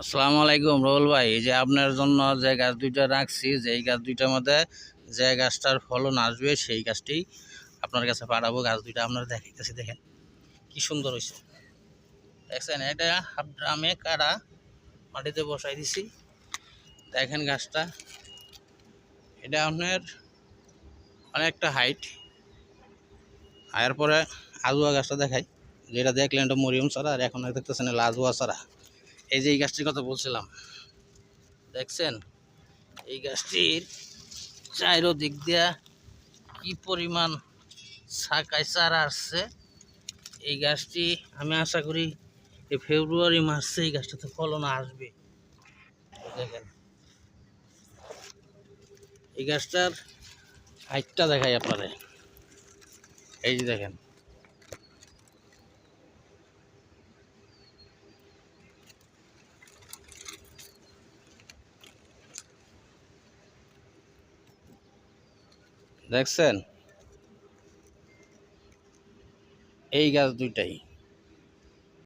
আসসালামু আলাইকুম রুহুল ভাই। এই যে আপনার জন্য যে গাছ দুইটা রাখছি, যে এই গাছ দুইটার মধ্যে যে গাছটার ফলন আসবে সেই গাছটি আপনার কাছে পাঠাবো। গাছ দুইটা আপনার দেখাইতেছি, দেখেন কি সুন্দর হয়েছে। দেখছেন, এটা হাফ ড্রামে কাটা মাটিতে বসাই দিছি। দেখেন গাছটা, এটা আপনার অনেকটা হাইট। আয়ার পরে আজুয়া গাছটা দেখাই, যেটা দেখলেন এটা মরিয়ম চারা, আর এখন দেখতেছেন লাজুয়া চারা। এই যে এই গাছটির কথা বলছিলাম, দেখছেন এই গাছটির চাইরো দিক দিয়া কি পরিমাণ শাখায় চারা আসছে। এই গাছটি আমি আশা করি এই ফেব্রুয়ারি মাসে এই গাছটাতে ফলন আসবে। দেখেন এই গাছটার হাইটটা দেখাই আপনারে, এই যে দেখেন দেখছেন এই গাছ দুইটাই